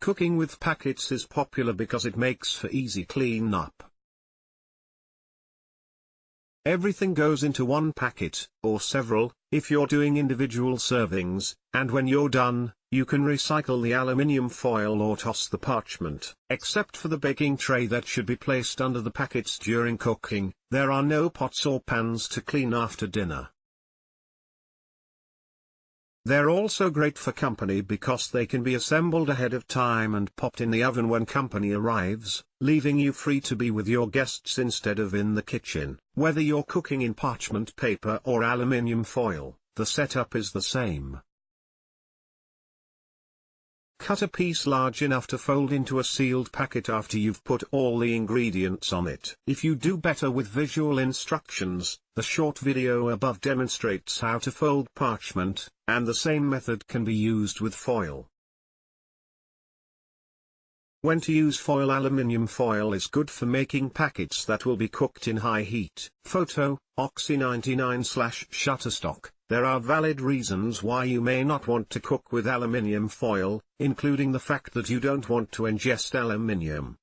Cooking with packets is popular because it makes for easy clean-up. Everything goes into one packet, or several, if you're doing individual servings, and when you're done, you can recycle the aluminium foil or toss the parchment. Except for the baking tray that should be placed under the packets during cooking, there are no pots or pans to clean after dinner. They're also great for company because they can be assembled ahead of time and popped in the oven when company arrives, leaving you free to be with your guests instead of in the kitchen. Whether you're cooking in parchment paper or aluminium foil, the setup is the same. Cut a piece large enough to fold into a sealed packet after you've put all the ingredients on it. If you do better with visual instructions, the short video above demonstrates how to fold parchment, and the same method can be used with foil. When to use foil. Aluminium foil is good for making packets that will be cooked in high heat. Photo, Oxy99/Shutterstock. There are valid reasons why you may not want to cook with aluminium foil, including the fact that you don't want to ingest aluminium.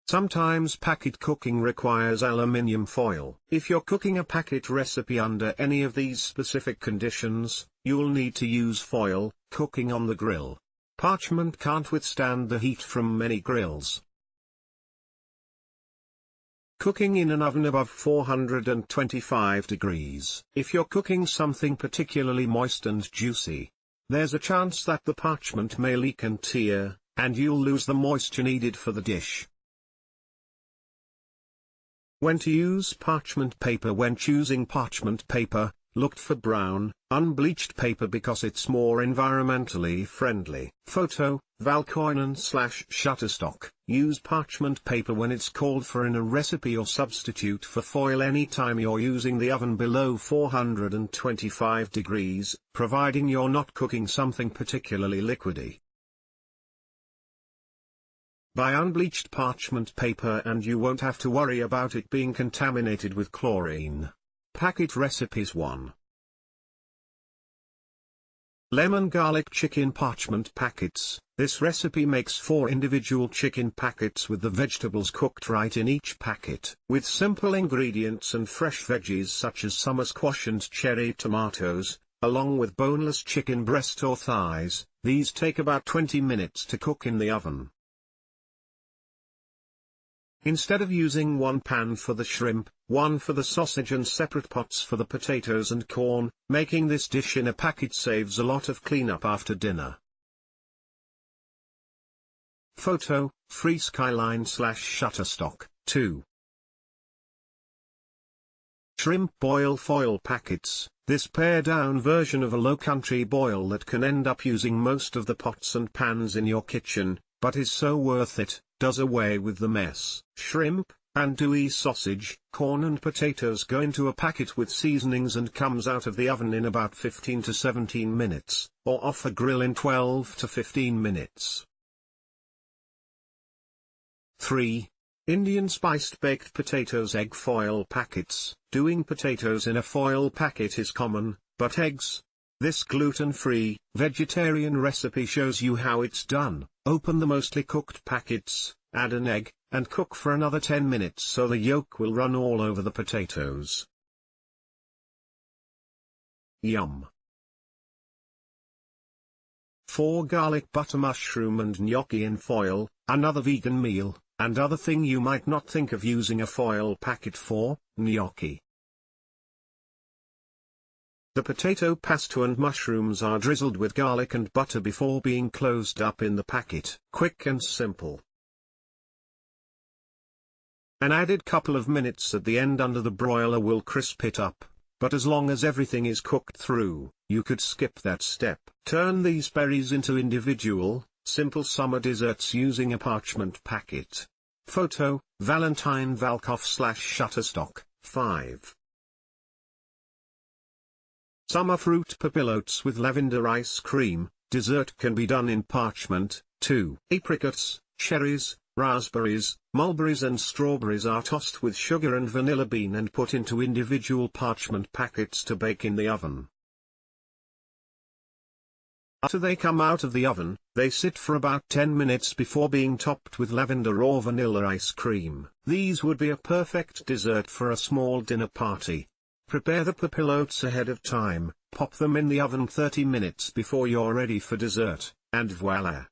Sometimes packet cooking requires aluminium foil. If you're cooking a packet recipe under any of these specific conditions, you'll need to use foil. Cooking on the grill. Parchment can't withstand the heat from many grills. Cooking in an oven above 425 degrees. If you're cooking something particularly moist and juicy, there's a chance that the parchment may leak and tear, and you'll lose the moisture needed for the dish. When to use parchment paper. When choosing parchment paper, look for brown, unbleached paper because it's more environmentally friendly. Photo, Valkoinen/Shutterstock. Use parchment paper when it's called for in a recipe or substitute for foil anytime you're using the oven below 425 degrees, providing you're not cooking something particularly liquidy. Buy unbleached parchment paper and you won't have to worry about it being contaminated with chlorine. Packet recipes 1. Lemon garlic chicken parchment packets. This recipe makes 4 individual chicken packets with the vegetables cooked right in each packet. With simple ingredients and fresh veggies such as summer squash and cherry tomatoes, along with boneless chicken breast or thighs, these take about 20 minutes to cook in the oven. Instead of using one pan for the shrimp, one for the sausage and separate pots for the potatoes and corn, making this dish in a packet saves a lot of cleanup after dinner. Photo, FreeSkyline/Shutterstock, 2. Shrimp boil foil packets. This pared-down version of a low-country boil that can end up using most of the pots and pans in your kitchen, but is so worth it, does away with the mess. Shrimp, andouille sausage, corn and potatoes go into a packet with seasonings and comes out of the oven in about 15 to 17 minutes, or off a grill in 12 to 15 minutes. 3. Indian spiced baked potatoes. Egg foil packets. Doing potatoes in a foil packet is common, but eggs? This gluten-free, vegetarian recipe shows you how it's done. Open the mostly cooked packets, add an egg, and cook for another 10 minutes so the yolk will run all over the potatoes. Yum! 4. Garlic butter mushroom and gnocchi in foil. Another vegan meal, and other thing you might not think of using a foil packet for, gnocchi. The potato pesto and mushrooms are drizzled with garlic and butter before being closed up in the packet. Quick and simple. An added couple of minutes at the end under the broiler will crisp it up, but as long as everything is cooked through, you could skip that step. Turn these berries into individual, simple summer desserts using a parchment packet. Photo, Valentine Valkov/Shutterstock, 5. Summer fruit papillotes with lavender ice cream. Dessert can be done in parchment, too. Apricots, cherries, raspberries, mulberries and strawberries are tossed with sugar and vanilla bean and put into individual parchment packets to bake in the oven. After they come out of the oven, they sit for about 10 minutes before being topped with lavender or vanilla ice cream. These would be a perfect dessert for a small dinner party. Prepare the papillotes ahead of time, pop them in the oven 30 minutes before you're ready for dessert, and voila!